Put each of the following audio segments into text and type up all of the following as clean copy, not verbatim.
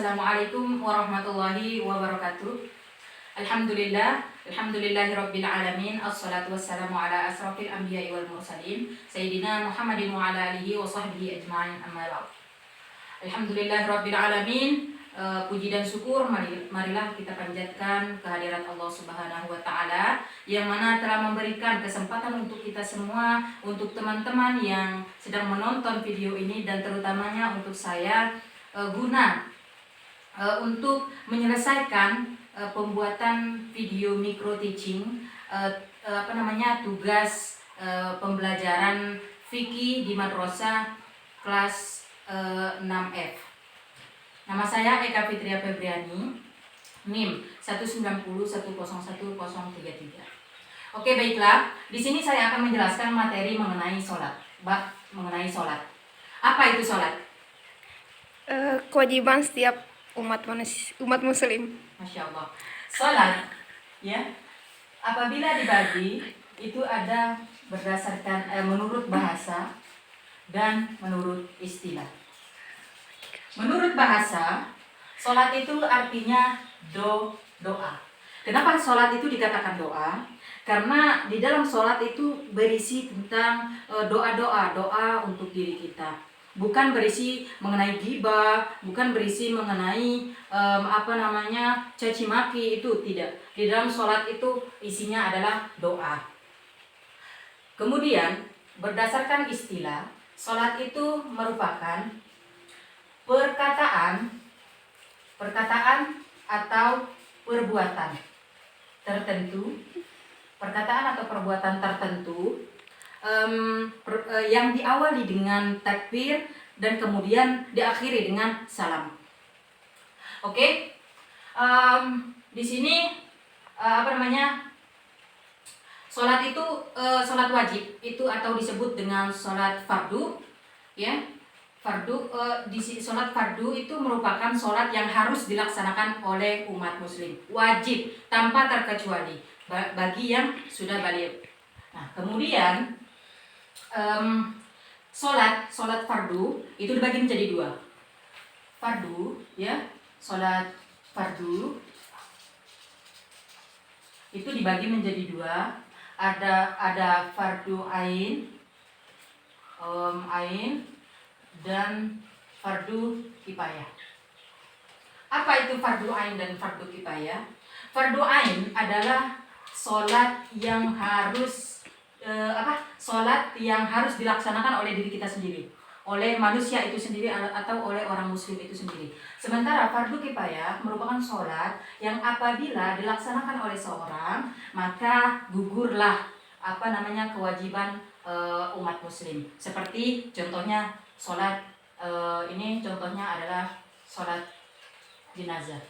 Assalamualaikum warahmatullahi wabarakatuh. Alhamdulillahirabbil alamin. Assalatu wassalamu ala asrofil anbiya'i wal mursalin Sayyidina Muhammadin wa ala alihi wa sahbihi ajma'in, amma ba'd. Alhamdulillahirabbil alamin. Puji dan syukur marilah kita panjatkan kehadirat Allah Subhanahu wa taala yang mana telah memberikan kesempatan untuk kita semua, untuk teman-teman yang sedang menonton video ini, dan terutamanya untuk saya guna untuk menyelesaikan pembuatan video micro teaching tugas pembelajaran fikih di madrasah kelas 6F. Nama saya Eka Fitria Febriani, NIM 190101033. Oke, baiklah. Di sini saya akan menjelaskan materi mengenai sholat. Mengenai sholat. Apa itu sholat? Kewajiban setiap umat muslim. Masya Allah. Sholat, ya, apabila dibagi itu ada berdasarkan menurut bahasa dan menurut istilah. Menurut bahasa, sholat itu artinya doa. Kenapa sholat itu dikatakan doa? Karena di dalam sholat itu berisi tentang doa untuk diri kita. Bukan berisi mengenai ghibah, bukan berisi mengenai caci maki, itu tidak. Di dalam sholat itu isinya adalah doa. Kemudian berdasarkan istilah, sholat itu merupakan perkataan atau perbuatan tertentu, yang diawali dengan takbir dan kemudian diakhiri dengan salam. Oke, di sini sholat itu sholat wajib itu atau disebut dengan sholat fardu, ya. Sholat fardu itu merupakan sholat yang harus dilaksanakan oleh umat muslim, wajib tanpa terkecuali bagi yang sudah baligh. Nah, kemudian sholat fardu itu dibagi menjadi dua. Fardu, ya, sholat fardu itu dibagi menjadi dua. Ada fardu ain dan fardu kifayah. Apa itu fardu ain dan fardu kifayah? Fardu ain adalah sholat yang harus dilaksanakan oleh diri kita sendiri, oleh manusia itu sendiri atau oleh orang muslim itu sendiri. Sementara fardu kifayah merupakan sholat yang apabila dilaksanakan oleh seorang, maka gugurlah kewajiban umat muslim. Seperti contohnya sholat ini contohnya adalah sholat jenazah.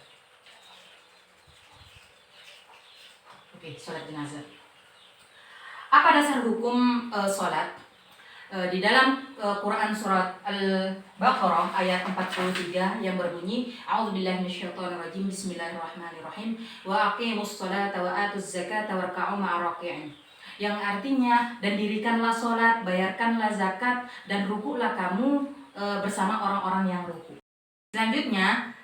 Oke, sholat jenazah. Apa dasar hukum sholat? Di dalam Quran surat Al-Baqarah ayat 43 yang berbunyi, A'udzubillahi minasyaitonirrajim, Bismillahirrahmanirrahim, wa aqimus sholata wa atuz zakata warka'u ma'ar raki'in. Yang artinya, dan dirikanlah sholat, bayarkanlah zakat, dan rukuklah kamu bersama orang-orang yang rukuk. Selanjutnya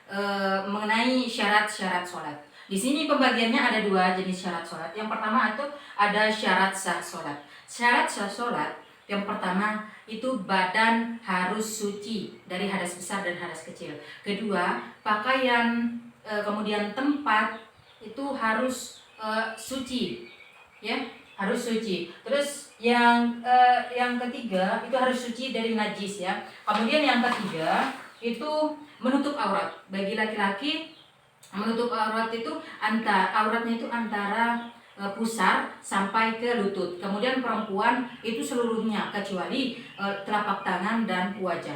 mengenai syarat-syarat sholat. Di sini pembagiannya ada dua jenis syarat sholat. Yang pertama itu ada syarat sah sholat. Syarat sah sholat yang pertama itu badan harus suci dari hadas besar dan hadas kecil. Kedua, pakaian kemudian tempat itu harus suci, ya, harus suci. Terus yang ketiga itu harus suci dari najis, ya. Kemudian yang ketiga itu menutup aurat. Bagi laki-laki menutup aurat itu auratnya itu antara pusar sampai ke lutut. Kemudian perempuan itu seluruhnya kecuali telapak tangan dan wajah.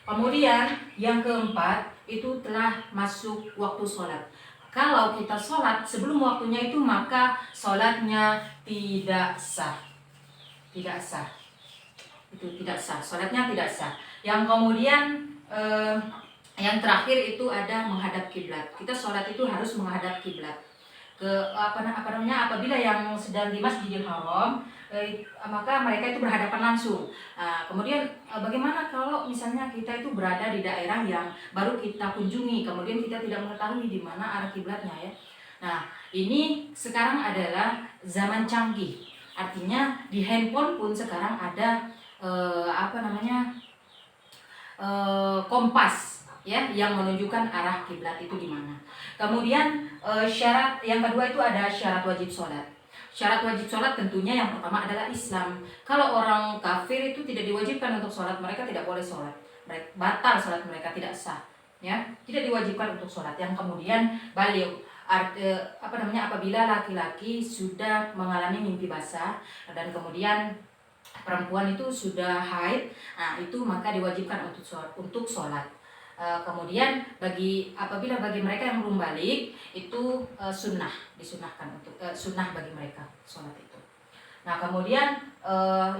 Kemudian yang keempat itu telah masuk waktu sholat. Kalau kita sholat sebelum waktunya itu, maka sholatnya tidak sah. Sholatnya tidak sah. Yang kemudian yang terakhir itu ada menghadap kiblat. Kita sholat itu harus menghadap kiblat. Apabila yang sedang di Masjidil Haram, maka mereka itu berhadapan langsung. Kemudian bagaimana kalau misalnya kita itu berada di daerah yang baru kita kunjungi, kemudian kita tidak mengetahui di mana arah kiblatnya ya. Nah, ini sekarang adalah zaman canggih. Artinya di handphone pun sekarang ada kompas ya yang menunjukkan arah kiblat itu di mana. Kemudian syarat yang kedua itu ada syarat wajib sholat. Syarat wajib sholat tentunya yang pertama adalah Islam. Kalau orang kafir itu tidak diwajibkan untuk sholat, mereka tidak boleh sholat. Batal sholat mereka, tidak sah. Ya, tidak diwajibkan untuk sholat. Yang kemudian balik apabila laki-laki sudah mengalami mimpi basah dan kemudian perempuan itu sudah haid, itu maka diwajibkan untuk sholat. Kemudian apabila bagi mereka yang belum balik itu disunahkan untuk sunnah bagi mereka sholat itu. Nah kemudian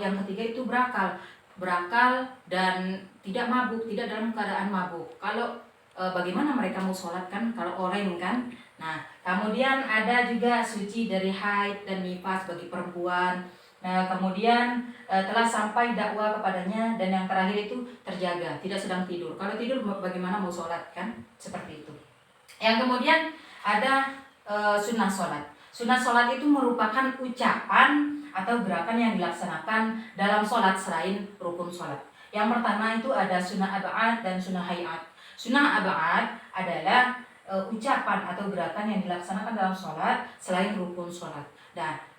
yang ketiga itu berakal dan tidak mabuk, tidak dalam keadaan mabuk. Kalau bagaimana mereka mau sholat kan kalau orang kan. Nah kemudian ada juga suci dari haid dan nifas bagi perempuan. Nah, kemudian telah sampai dakwah kepadanya, dan yang terakhir itu terjaga, tidak sedang tidur. Kalau tidur bagaimana mau sholat kan? Seperti itu. Yang kemudian ada sunnah sholat. Sunnah sholat itu merupakan ucapan atau gerakan yang dilaksanakan dalam sholat selain rukun sholat. Yang pertama itu ada sunnah ab'ad dan sunnah hayat. Sunnah ab'ad adalah ucapan atau gerakan yang dilaksanakan dalam sholat selain rukun sholat.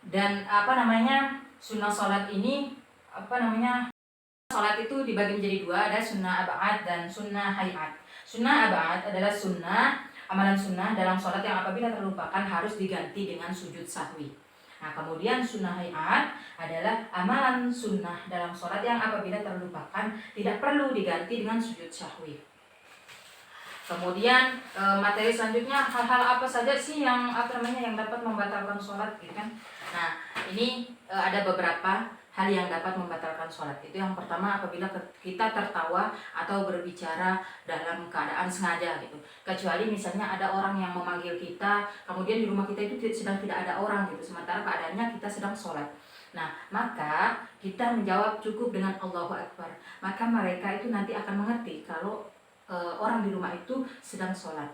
Dan sunnah sholat ini sholat itu dibagi menjadi dua, ada sunnah ab'ad dan sunnah hayat. Sunnah ab'ad adalah amalan sunnah dalam sholat yang apabila terlupakan harus diganti dengan sujud sahwi. Nah kemudian sunnah hayat adalah amalan sunnah dalam sholat yang apabila terlupakan tidak perlu diganti dengan sujud sahwi. Kemudian materi selanjutnya, hal-hal apa saja sih yang dapat membatalkan sholat gitu kan. Nah ini ada beberapa hal yang dapat membatalkan sholat. Itu yang pertama apabila kita tertawa atau berbicara dalam keadaan sengaja gitu. Kecuali misalnya ada orang yang memanggil kita, kemudian di rumah kita itu sedang tidak ada orang gitu, sementara keadaannya kita sedang sholat. Nah maka kita menjawab cukup dengan Allahu Akbar. Maka mereka itu nanti akan mengerti kalau orang di rumah itu sedang sholat.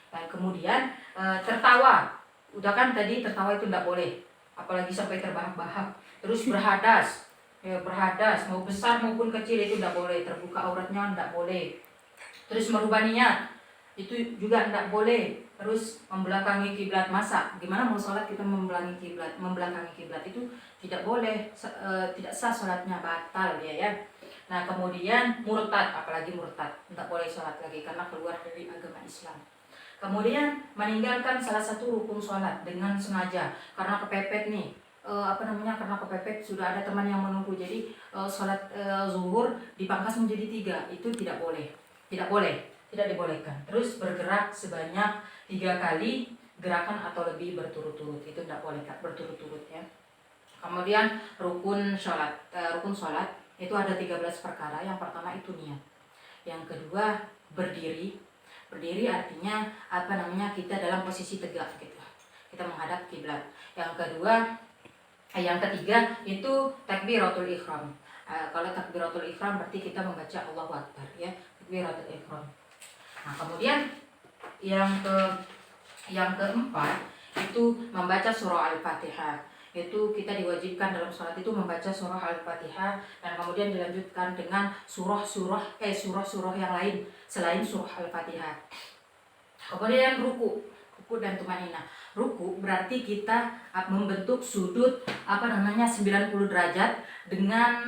Dan kemudian tertawa, udah kan tadi tertawa itu tidak boleh, apalagi sampai terbahak-bahak. Terus berhadas, mau besar maupun kecil itu tidak boleh. Terbuka auratnya tidak boleh. Terus merubah niat itu juga tidak boleh. Terus membelakangi kiblat, masa gimana mau sholat kita membelakangi kiblat itu tidak boleh, tidak sah sholatnya, batal ya. Nah kemudian murtad, apalagi murtad, tidak boleh sholat lagi karena keluar dari agama Islam. Kemudian meninggalkan salah satu rukun sholat dengan sengaja karena kepepet nih, karena kepepet sudah ada teman yang menunggu, jadi sholat zuhur dipangkas menjadi 3, itu tidak dibolehkan. Terus bergerak sebanyak 3 kali gerakan atau lebih berturut-turut, itu tidak boleh berturut-turut ya. Kemudian rukun sholat itu ada 13 perkara. Yang pertama itu niat. Yang kedua berdiri artinya kita dalam posisi tegak gitu, kita menghadap kiblat. Yang ketiga itu takbiratul ihram. Kalau takbiratul ihram berarti kita membaca Allahu Akbar ya, takbiratul ihram. Nah kemudian yang keempat itu membaca surah Al-Fatihah. Itu kita diwajibkan dalam sholat itu membaca surah Al-Fatihah, dan kemudian dilanjutkan dengan surah-surah yang lain selain surah Al-Fatihah. Kemudian ruku dan tumanina. Ruku berarti kita membentuk sudut 90 derajat dengan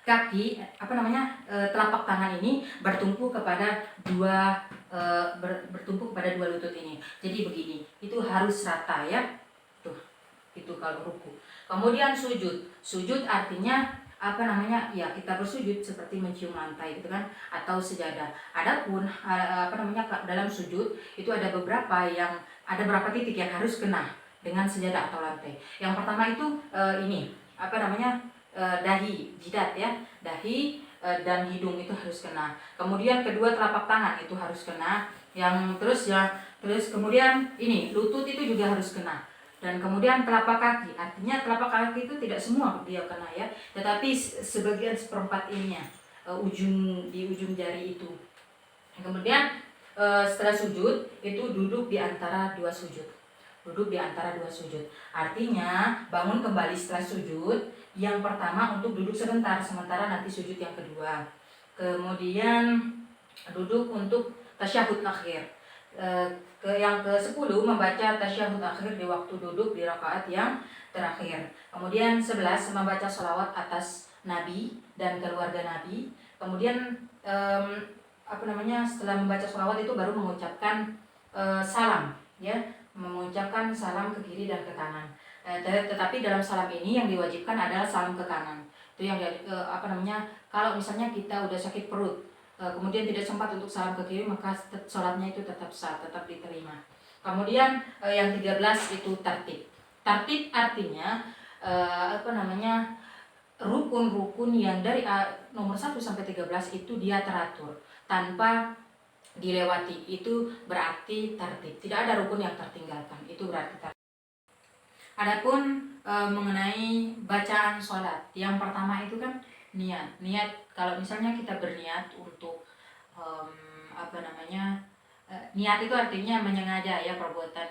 kaki telapak tangan ini bertumpu kepada dua lutut ini. Jadi begini, itu harus rata ya. Itu kalau ruku. Kemudian sujud artinya kita bersujud seperti mencium lantai gitu kan, atau sejadah. Adapun dalam sujud itu ada beberapa titik yang harus kena dengan sejadah atau lantai. Yang pertama itu dahi, jidat ya, dahi dan hidung itu harus kena. Kemudian kedua telapak tangan itu harus kena. Terus kemudian ini lutut itu juga harus kena. Dan kemudian telapak kaki, artinya telapak kaki itu tidak semua dia kena ya, tetapi sebagian seperempat ininya, di ujung jari itu. Kemudian setelah sujud itu duduk di antara dua sujud. Duduk di antara dua sujud. Artinya bangun kembali setelah sujud. Yang pertama untuk duduk sebentar, sementara nanti sujud yang kedua. Kemudian duduk untuk tasyahud akhir. Yang ke-10 membaca tasyahud akhir di waktu duduk di rakaat yang terakhir. Kemudian 11 membaca sholawat atas Nabi dan keluarga Nabi. Kemudian setelah membaca sholawat itu baru mengucapkan salam, ya, mengucapkan salam ke kiri dan ke kanan. Tetapi dalam salam ini yang diwajibkan adalah salam ke kanan. Itu yang kalau misalnya kita udah sakit perut, kemudian tidak sempat untuk salam ke kiri, maka sholatnya itu tetap sah, tetap diterima. Kemudian yang 13 itu tartib. Tartib artinya rukun-rukun yang dari nomor 1 sampai 13 itu dia teratur tanpa dilewati. Itu berarti tartib. Tidak ada rukun yang tertinggalkan. Itu berarti tartib. Adapun mengenai bacaan sholat, yang pertama itu kan niat. Niat kalau misalnya kita berniat untuk niat itu artinya menyengaja ya, perbuatan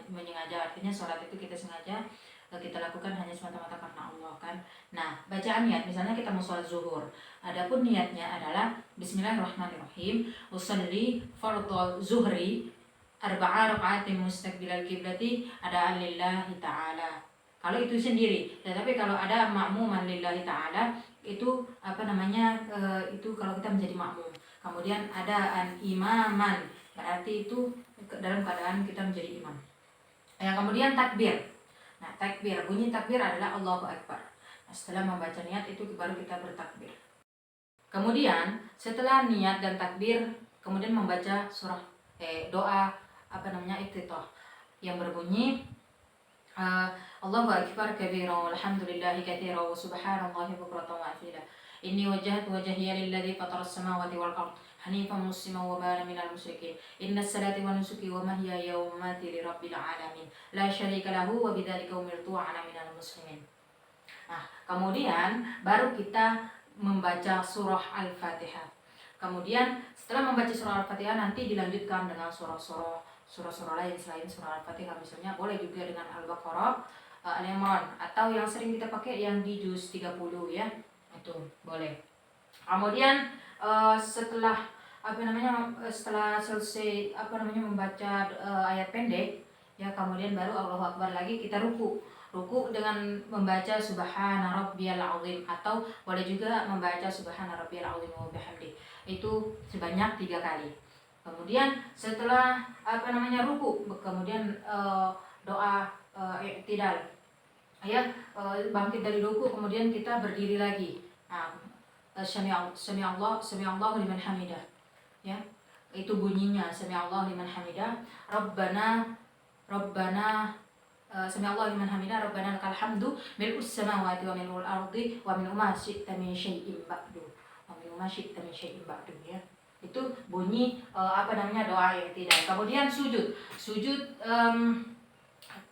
menyengaja, artinya sholat itu kita sengaja kita lakukan hanya semata-mata karena Allah kan. Nah, bacaan niat misalnya kita mau sholat zuhur, adapun niatnya adalah Bismillahirrahmanirrahim, usolli fardhu zuhri arba'a raka'atin mustaqbilal qiblati adaan lillahi ta'ala. Kalau itu sendiri, tetapi kalau ada makmuman lillahi ta'ala itu itu kalau kita menjadi makmum. Kemudian ada imaman, berarti itu dalam keadaan kita menjadi imam. Yang kemudian takbir. Nah, takbir, bunyi takbir adalah Allahu Akbar. Nah, setelah membaca niat itu baru kita bertakbir. Kemudian setelah niat dan takbir, kemudian membaca surah doa iftitah yang berbunyi Allahu Akbar kabira walhamdulillahi katsira wa subhanallahi bukratan wa asila. Inni wajjahtu wajhiya lilladzi fataras samawati wal ardh hanifan musliman wa ma ana minal musyrikin. Innas salati wa nusuki wa mahyaya wa mamati lirabbil alamin la syarika lahu wa bidzalika umirtu wa ana minal muslimin. Nah, kemudian baru kita membaca surah Al-Fatihah. Kemudian setelah membaca surah Al-Fatihah nanti dilanjutkan dengan surah-surah lain selain surah Al-Fatihah. Misalnya boleh juga dengan Al-Baqarah, Al-Imran, atau yang sering kita pakai yang di juz 30 ya. Itu boleh. Kemudian setelah selesai membaca ayat pendek ya, kemudian baru Allahu Akbar lagi kita ruku dengan membaca subhana rabbiyal azim, atau boleh juga membaca subhana rabbiyal azim wa bihamdi. Itu sebanyak 3 kali. Kemudian setelah ruku, kemudian doa i'tidal ya, bangkit dari ruku, kemudian kita berdiri lagi. Sami'allahu liman hamidah ya, itu bunyinya sami'allahu liman hamidah, rabbana sami'allahu liman hamidah rabbana lakal hamdu mil'us samawati wa mil'ul ardi wa min ma syi'ta min syai'in ba'du ya. Itu bunyi doa i'tidal. Kemudian sujud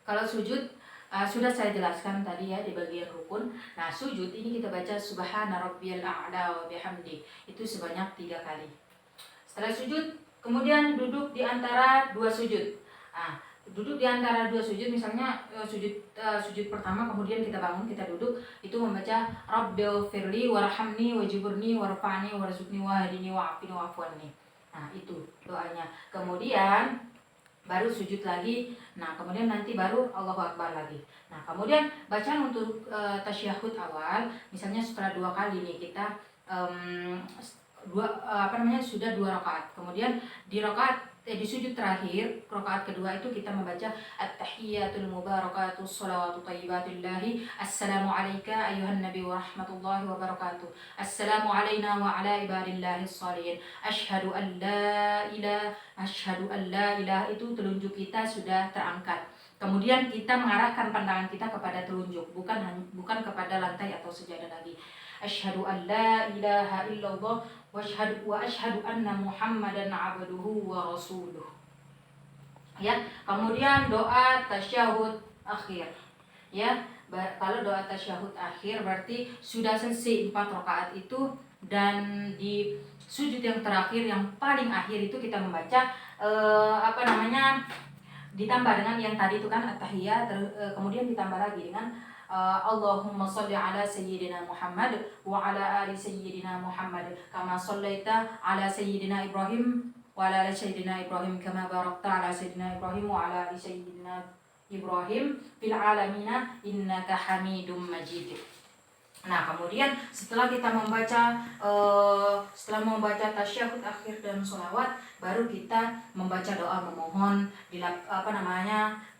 kalau sujud sudah saya jelaskan tadi ya di bagian rukun. Nah, sujud ini kita baca subhana rabbiyal a'la wa bihamdi, itu sebanyak 3 kali. Setelah sujud kemudian duduk di antara 2 sujud. Nah, duduk di antara 2 sujud, misalnya sujud pertama kemudian kita bangun, kita duduk, itu membaca rabbighfirli warhamni wajburni warfa'ni warzuqni wahdini wa'afini wa'afwanni. Nah, itu doanya. Kemudian baru sujud lagi. Nah, kemudian nanti baru Allahu Akbar lagi. Nah, kemudian bacaan untuk tasyahud awal, misalnya setelah 2 kali nih kita sudah 2 rakaat. Kemudian di sujud terakhir, rakaat kedua itu kita membaca at-tahiyyatul mubarakatus shalawatu thayyibatullahi assalamu alayka ayyuhan nabi wa rahmatullahi wa barakatuh, assalamu alayna wa ala ibadillahis shalihin, asyhadu an la ilaha, itu telunjuk kita sudah terangkat. Kemudian kita mengarahkan pandangan kita kepada telunjuk, bukan kepada lantai atau sejadah lagi. Asyhadu an la ilaha illallah wa asyhadu anna Muhammadan abduhu wa rasuluh. Ya, kemudian doa tasyahud akhir. Ya, kalau doa tasyahud akhir berarti sudah selesai 4 rakaat itu, dan di sujud yang terakhir yang paling akhir itu kita membaca ditambah dengan yang tadi itu kan at-tahiyat, kemudian ditambah lagi dengan Allahumma sholli ala sayyidina Muhammad wa ala ali sayyidina Muhammad kama shallaita ala sayyidina Ibrahim wa ala ali sayyidina Ibrahim kama barakta ala sayyidina Ibrahim wa ala ali sayyidina Ibrahim fil alamina innaka Hamidum Majid. Nah, kemudian setelah kita membaca tasyahud akhir dan sholawat, baru kita membaca doa memohon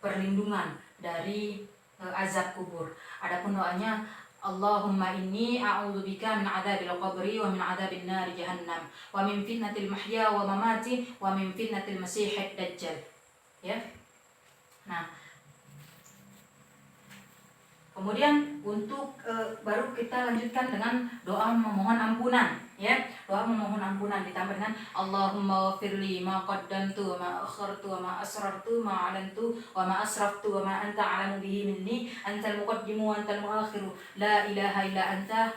perlindungan dari azab kubur. Adapun doanya, Allahumma inni a'udzubika min adzabil qabri wa min adzabin nari jahannam wa min fitnatil mahya wa mamati wa min fitnatil masiihid dajjal. Ya. Nah, kemudian untuk baru kita lanjutkan dengan doa memohon ampunan, ya. Doa memohon ampunan ditambah dengan Allahumma ghfirli ma qaddamtu wa ma akhartu wa ma asrartu ma alantu wa ma asraftu wa ma anta a'lamu bihi minni antal muqaddimu wa antal muakhiru la ilaha illa anta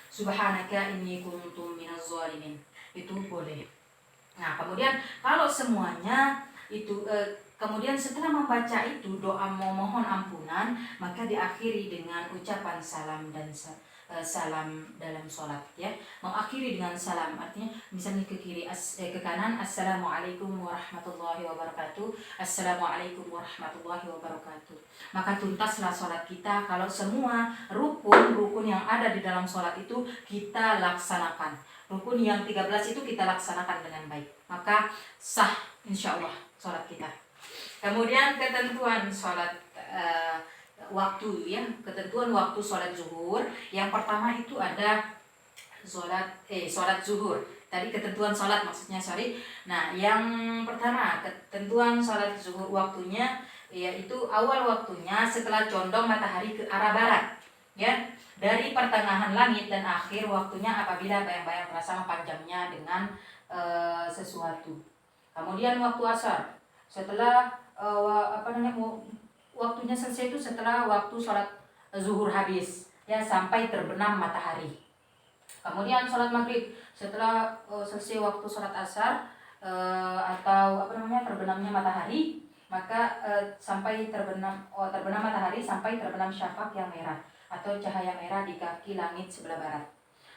subhanaka inni kuntu minaz zalimin. Itu boleh. Nah, kemudian kalau semuanya itu kemudian setelah membaca itu doa memohon ampunan, maka diakhiri dengan ucapan salam dan salam dalam sholat, ya. Mengakhiri dengan salam artinya misalnya ke kiri ke kanan, assalamualaikum warahmatullahi wabarakatuh, assalamualaikum warahmatullahi wabarakatuh. Maka tuntaslah sholat kita kalau semua rukun yang ada di dalam sholat itu kita laksanakan. Rukun yang 13 itu kita laksanakan dengan baik, maka sah insyaallah sholat kita. Kemudian ketentuan sholat waktu, ya, ketentuan waktu sholat zuhur. Yang pertama itu ada sholat zuhur. Tadi ketentuan sholat maksudnya, sorry. Nah, yang pertama ketentuan sholat zuhur waktunya yaitu awal waktunya setelah condong matahari ke arah barat, ya. Dari pertengahan langit dan akhir waktunya apabila bayang-bayang terasa panjangnya dengan sesuatu. Kemudian waktu asar setelah waktunya selesai itu setelah waktu sholat zuhur habis, ya, sampai terbenam matahari. Kemudian sholat maghrib setelah selesai waktu sholat asar atau terbenamnya matahari, maka sampai terbenam matahari sampai terbenam syafaq yang merah atau cahaya merah di kaki langit sebelah barat.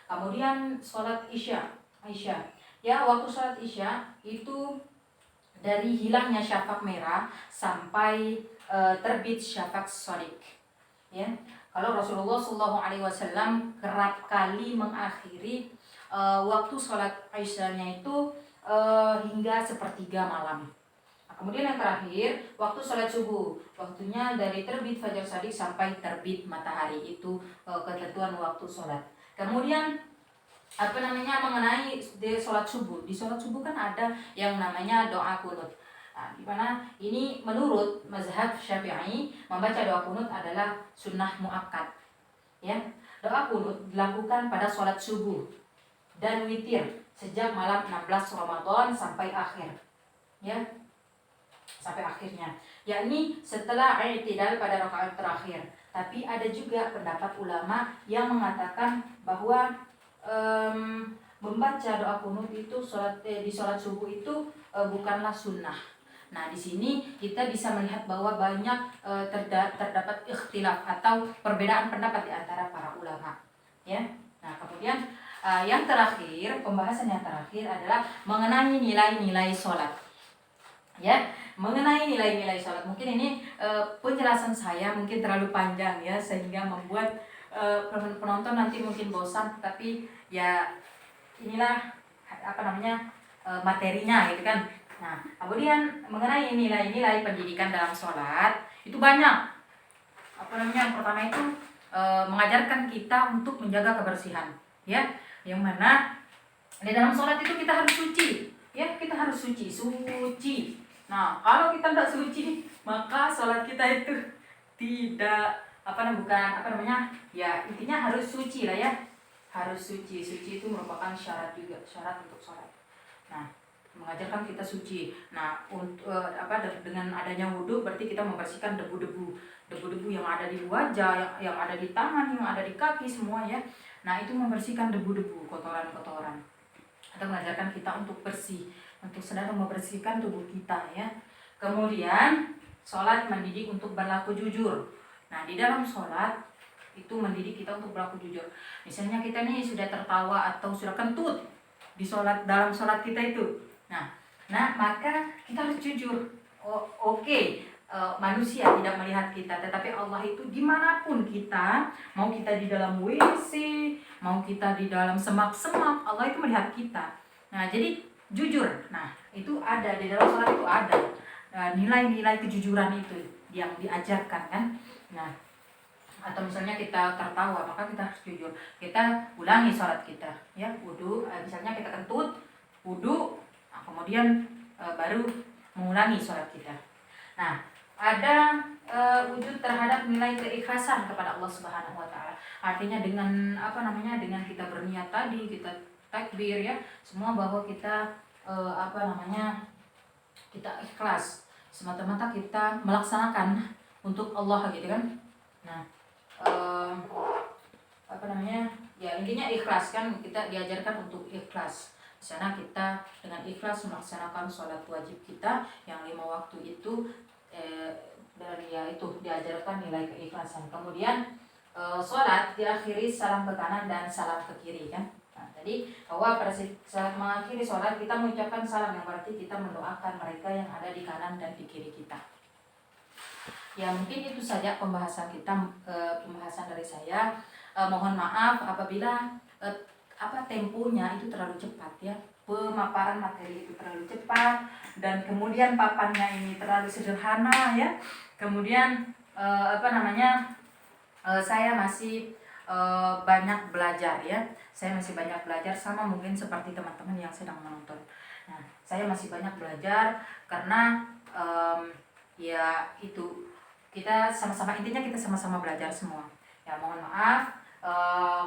Kemudian sholat isya, ya, waktu sholat isya itu dari hilangnya syafaq merah sampai terbit syafaq shadiq, ya. Kalau Rasulullah SAW kerap kali mengakhiri waktu sholat isyanya itu hingga sepertiga malam. Nah, kemudian yang terakhir waktu sholat subuh, waktunya dari terbit fajar shadiq sampai terbit matahari, itu ketentuan waktu sholat. Kemudian mengenai di sholat subuh. Di sholat subuh kan ada yang namanya doa kunut. Nah, di mana ini menurut mazhab Syafi'i membaca doa kunut adalah sunnah muakkad, ya. Doa kunut dilakukan pada sholat subuh dan witir sejak malam 16 Ramadan sampai akhir, ya, sampai akhirnya, yakni setelah i'tidal pada rakaat terakhir. Tapi ada juga pendapat ulama yang mengatakan bahwa membaca doa kunut itu di sholat subuh itu bukanlah sunnah. Nah, di sini kita bisa melihat bahwa banyak terdapat ikhtilaf atau perbedaan pendapat di antara para ulama, ya. Nah, kemudian yang terakhir, pembahasan yang terakhir adalah mengenai nilai-nilai sholat, ya. Mengenai nilai-nilai sholat, mungkin ini penjelasan saya mungkin terlalu panjang, ya, sehingga membuat penonton nanti mungkin bosan, tapi ya inilah materinya, gitu kan. Nah, kemudian mengenai nilai-nilai pendidikan dalam sholat itu banyak. Yang pertama itu mengajarkan kita untuk menjaga kebersihan, ya, yang mana di dalam sholat itu kita harus suci, ya, kita harus suci. Nah, kalau kita tidak suci, maka sholat kita itu tidak ya, intinya harus suci lah, ya, harus suci. Suci itu merupakan syarat juga, syarat untuk sholat. Nah, mengajarkan kita suci. Nah, dengan adanya wudhu berarti kita membersihkan debu-debu yang ada di wajah, yang ada di tangan, yang ada di kaki semua ya. Nah, itu membersihkan debu-debu, kotoran-kotoran. Atau mengajarkan kita untuk bersih, untuk sedang membersihkan tubuh kita ya. Kemudian sholat mendidik untuk berlaku jujur. Nah, di dalam sholat itu mendidik kita untuk berlaku jujur. Misalnya kita nih sudah tertawa atau sudah kentut di dalam sholat kita itu. Nah, maka kita harus jujur. Oke, manusia tidak melihat kita, tetapi Allah itu dimanapun kita, mau kita di dalam WC, mau kita di dalam semak-semak, Allah itu melihat kita. Nah, jadi jujur. Nah, itu ada di dalam sholat itu ada nilai-nilai kejujuran itu yang diajarkan kan. Nah, atau misalnya kita tertawa, maka kita harus jujur. Kita ulangi sholat kita ya, wudhu, misalnya kita kentut, wudhu, kemudian baru mengulangi sholat kita. Nah, ada wujud terhadap nilai keikhlasan kepada Allah Subhanahu wa taala. Artinya dengan dengan kita berniat tadi, kita takbir ya, semua bahwa kita kita ikhlas, semata-mata kita melaksanakan untuk Allah gitu kan. Nah, ya intinya ikhlas kan, kita diajarkan untuk ikhlas. Di sana kita dengan ikhlas melaksanakan sholat wajib kita yang 5 waktu itu, dan ya itu diajarkan nilai keikhlasan. Kemudian sholat diakhiri salam ke kanan dan salam ke kiri kan. Nah, tadi bahwa pada saat mengakhiri sholat kita mengucapkan salam, yang berarti kita mendoakan mereka yang ada di kanan dan di kiri kita. Ya mungkin itu saja pembahasan dari saya. Mohon maaf apabila temponya itu terlalu cepat ya, pemaparan materi itu terlalu cepat, dan kemudian papannya ini terlalu sederhana ya. Kemudian saya masih banyak belajar ya. Saya masih banyak belajar, sama mungkin seperti teman-teman yang sedang menonton. Nah, saya masih banyak belajar karena ya itu kita intinya kita sama-sama belajar semua. Ya mohon maaf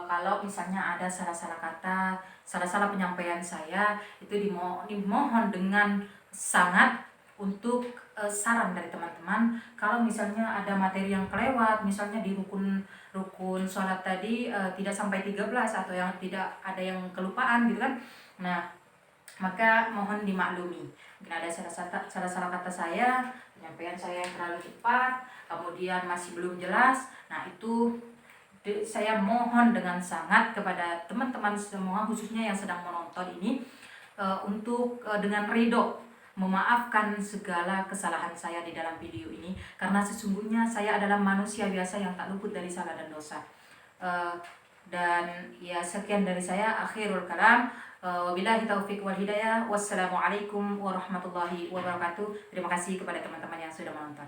kalau misalnya ada salah-salah kata, salah-salah penyampaian saya, itu dimohon dengan sangat untuk saran dari teman-teman. Kalau misalnya ada materi yang kelewat, misalnya di rukun sholat tadi tidak sampai 13 atau yang tidak ada yang kelupaan gitu kan. Nah, maka mohon dimaklumi. Mungkin ada salah-salah kata saya, penyampaian saya yang terlalu cepat, kemudian masih belum jelas. Nah, itu saya mohon dengan sangat kepada teman-teman semua, khususnya yang sedang menonton ini, untuk dengan ridho memaafkan segala kesalahan saya di dalam video ini, karena sesungguhnya saya adalah manusia biasa yang tak luput dari salah dan dosa. Dan ya sekian dari saya, akhirul kalam. Wabillahi taufiq wal hidayah. Wassalamualaikum warahmatullahi wabarakatuh. Terima kasih kepada teman-teman yang sudah menonton.